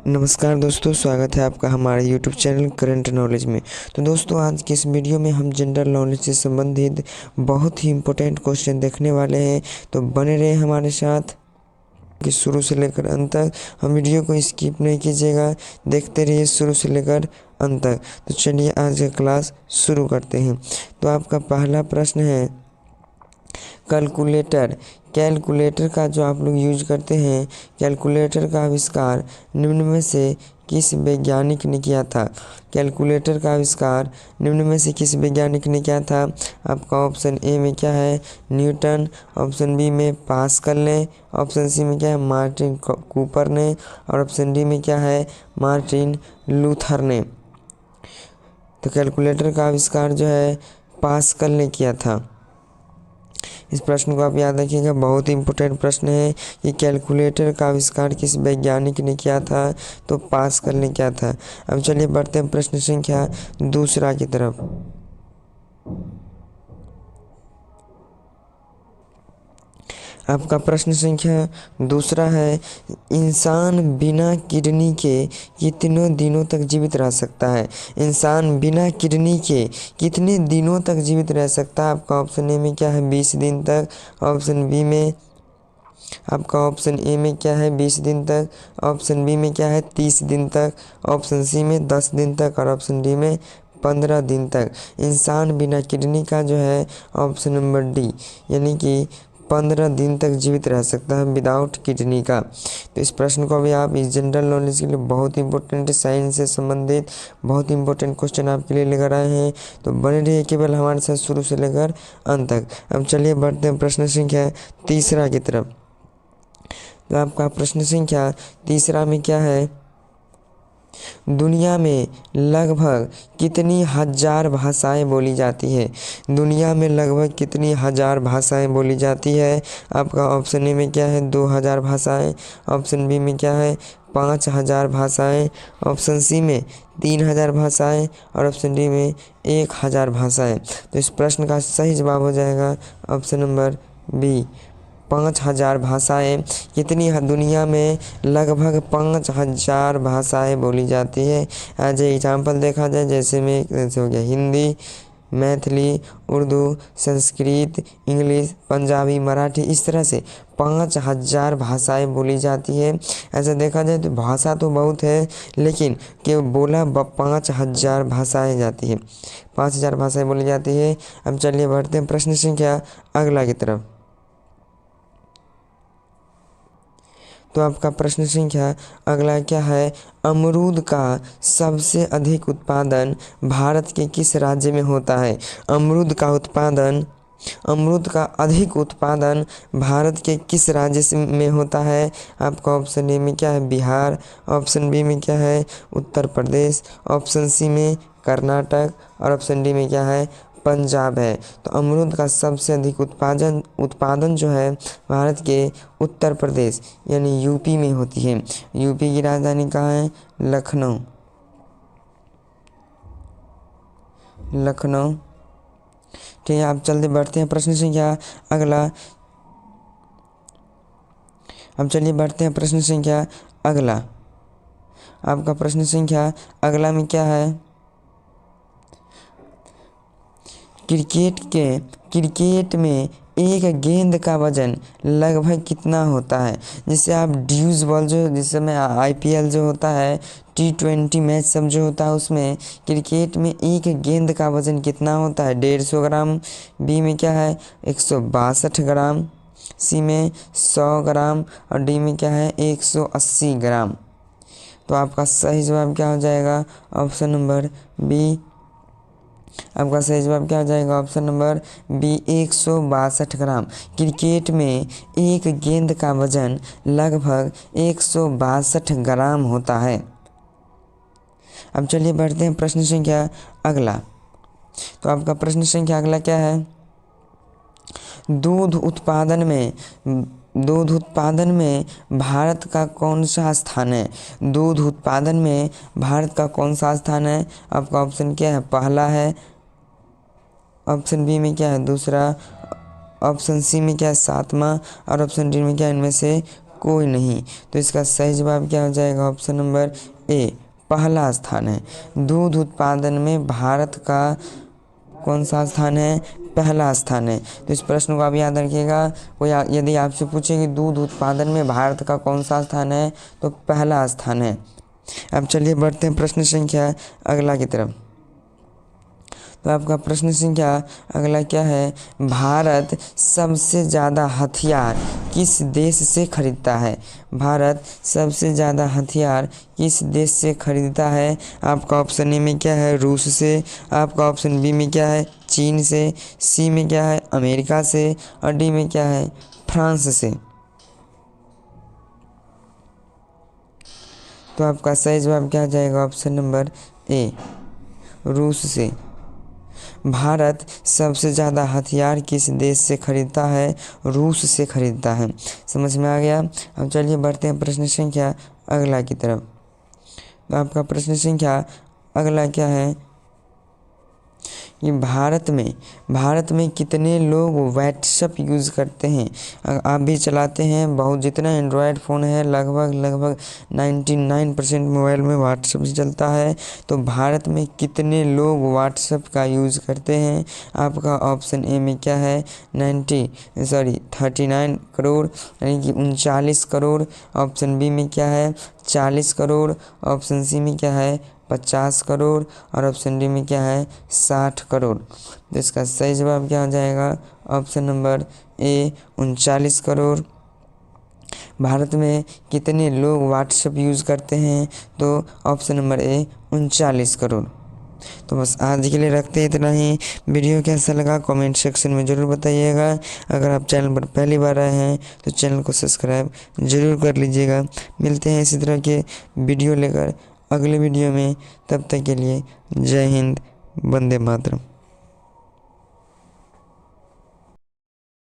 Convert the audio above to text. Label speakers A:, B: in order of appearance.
A: नमस्कार दोस्तों, स्वागत है आपका हमारे यूट्यूब चैनल करंट नॉलेज में। तो दोस्तों, आज के इस वीडियो में हम जनरल नॉलेज से संबंधित बहुत ही इम्पोर्टेंट क्वेश्चन देखने वाले हैं। तो बने रहे हमारे साथ कि शुरू से लेकर अंत तक। हम वीडियो को स्किप नहीं कीजिएगा, देखते रहिए शुरू से लेकर अंत तक। तो चलिए आज का क्लास शुरू करते हैं। तो आपका पहला प्रश्न है कैलकुलेटर। कैलकुलेटर का जो आप लोग यूज करते हैं, कैलकुलेटर का आविष्कार निम्न में से किस वैज्ञानिक ने किया था? कैलकुलेटर का आविष्कार निम्न में से किस वैज्ञानिक ने किया था? आपका ऑप्शन ए में क्या है? न्यूटन। ऑप्शन बी में पास्कल ने। ऑप्शन सी में क्या है? मार्टिन कूपर ने। और ऑप्शन डी में क्या है? मार्टिन लूथर ने। तो कैलकुलेटर का आविष्कार जो है पास्कल ने किया था। इस प्रश्न को आप याद रखिएगा, बहुत ही इम्पोर्टेंट प्रश्न है कि कैलकुलेटर का आविष्कार किस वैज्ञानिक ने किया था? तो पास्कल ने किया था। अब चलिए बढ़ते हैं प्रश्न संख्या दूसरा की तरफ। आपका प्रश्न संख्या दूसरा है, इंसान बिना किडनी के कितने दिनों तक जीवित रह सकता है? इंसान बिना किडनी के कितने दिनों तक जीवित रह सकता है? आपका ऑप्शन ए में क्या है? 20 दिन तक। ऑप्शन बी में आपका ऑप्शन ए में क्या है? 20 दिन तक। ऑप्शन बी में क्या है? 30 दिन तक। ऑप्शन सी में 10 दिन तक। और ऑप्शन डी में 15 दिन तक। इंसान बिना किडनी का जो है ऑप्शन नंबर डी, यानी कि 15 दिन तक जीवित रह सकता है विदाउट किडनी का। तो इस प्रश्न को भी आप इस जनरल नॉलेज के लिए बहुत इंपॉर्टेंट, साइंस से संबंधित बहुत इंपॉर्टेंट क्वेश्चन आपके लिए लेकर आए हैं। तो बने रहिए केवल हमारे साथ शुरू से लेकर अंत तक। अब चलिए बढ़ते हैं प्रश्न संख्या तीसरा की तरफ। तो आपका प्रश्न संख्या तीसरा में क्या है? दुनिया में लगभग कितनी हजार भाषाएं बोली जाती है? दुनिया में लगभग कितनी हजार भाषाएं बोली जाती है? आपका ऑप्शन ए में क्या है? 2000 भाषाएं। ऑप्शन बी में क्या है? 5000 भाषाएं। ऑप्शन सी में 3000 भाषाएं। और ऑप्शन डी में 1000 भाषाएं। तो इस प्रश्न का सही जवाब हो जाएगा ऑप्शन नंबर बी, 5000 भाषाएं। कितनी दुनिया में लगभग 5000 भाषाएं बोली जाती है। एज एग्जाम्पल देखा जाए, जैसे हो गया हिंदी, मैथिली, उर्दू, संस्कृत, इंग्लिश, पंजाबी, मराठी, इस तरह से 5000 भाषाएं बोली जाती है। ऐसा देखा जाए तो भाषा तो बहुत है, लेकिन केवल बोला 5000 भाषाएं जाती है, 5000 भाषाएं बोली जाती है। अब चलिए बढ़ते हैं प्रश्न संख्या अगला की तरफ। तो आपका प्रश्न संख्या अगला क्या है? अमरूद का सबसे अधिक उत्पादन भारत के किस राज्य में होता है? अमरूद का अधिक उत्पादन भारत के किस राज्य में होता है? आपका ऑप्शन ए में क्या है? बिहार। ऑप्शन बी में क्या है? उत्तर प्रदेश। ऑप्शन सी में कर्नाटक। और ऑप्शन डी में क्या है? पंजाब है। तो अमरूद का सबसे अधिक उत्पादन जो है भारत के उत्तर प्रदेश यानी यूपी में होती है। यूपी की राजधानी कहाँ है? लखनऊ। ठीक है, आप जल्दी बढ़ते हैं प्रश्न संख्या अगला। अब चलिए बढ़ते हैं प्रश्न संख्या अगला। आपका प्रश्न संख्या अगला में क्या है? क्रिकेट में एक गेंद का वजन लगभग कितना होता है? जिससे आप ड्यूज बॉल, जो जिस समय IPL जो होता है, T20 मैच सब जो होता है, उसमें क्रिकेट में एक गेंद का वजन कितना होता है? 150 ग्राम। बी में क्या है? 162 ग्राम। सी में 100 ग्राम। और डी में क्या है? 180 ग्राम। तो आपका सही जवाब क्या हो जाएगा? Option number B. आपका सही जवाब क्या हो जाएगा? Option number B, 162 gram. Cricket में एक गेंद का वजन लगभग 162 ग्राम होता है। अब चलिए बढ़ते हैं प्रश्न संख्या अगला। तो आपका प्रश्न संख्या अगला क्या है? दूध उत्पादन में भारत का कौन सा स्थान है? दूध उत्पादन में भारत का कौन सा स्थान है? आपका ऑप्शन क्या है? पहला है। ऑप्शन बी में क्या है? दूसरा। ऑप्शन सी में क्या है? 7वां। और ऑप्शन डी में क्या है? इनमें से कोई नहीं। तो इसका सही जवाब क्या हो जाएगा? ऑप्शन नंबर ए पहला स्थान है। दूध उत्पादन में भारत का कौन सा स्थान है? पहला स्थान है। तो इस प्रश्न को आप याद रखिएगा। कोई यदि आपसे पूछे कि दूध उत्पादन में भारत का कौन सा स्थान है, तो पहला स्थान है। अब चलिए बढ़ते हैं प्रश्न संख्या अगला की तरफ। तो आपका प्रश्न संख्या अगला क्या है? भारत सबसे ज़्यादा हथियार किस देश से खरीदता है? भारत सबसे ज़्यादा हथियार किस देश से खरीदता है? आपका ऑप्शन ए में क्या है? रूस से। आपका ऑप्शन बी में क्या है? चीन से। सी में क्या है? अमेरिका से। और डी में क्या है? फ्रांस से। तो आपका सही जवाब क्या हो जाएगा? ऑप्शन नंबर ए रूस से। भारत सबसे ज़्यादा हथियार किस देश से खरीदता है? रूस से खरीदता है। समझ में आ गया? अब चलिए बढ़ते हैं प्रश्न संख्या अगला की तरफ। तो आपका प्रश्न संख्या अगला क्या है कि भारत में कितने लोग व्हाट्सएप यूज़ करते हैं? आप भी चलाते हैं, बहुत जितना एंड्रॉयड फ़ोन है लगभग 99% मोबाइल में व्हाट्सएप चलता है। तो भारत में कितने लोग व्हाट्सएप का यूज़ करते हैं? आपका ऑप्शन ए में क्या है? 39 करोड़ यानी कि 39 करोड़। ऑप्शन बी में क्या है? 40 करोड़। ऑप्शन सी में क्या है? 50 करोड़। और ऑप्शन डी में क्या है? 60 करोड़। तो इसका सही जवाब क्या हो जाएगा? Option number A 39 crore. Bharat में कितने लोग व्हाट्सएप यूज़ करते हैं? तो ऑप्शन नंबर ए 39 करोड़। तो बस आज के लिए रखते हैं इतना ही। वीडियो कैसा लगा कमेंट सेक्शन में ज़रूर बताइएगा। अगर आप चैनल पर पहली बार आए हैं तो चैनल को सब्सक्राइब ज़रूर कर लीजिएगा। मिलते हैं इसी तरह के वीडियो लेकर अगले वीडियो में। तब तक के लिए जय हिंद, वंदे मातरम।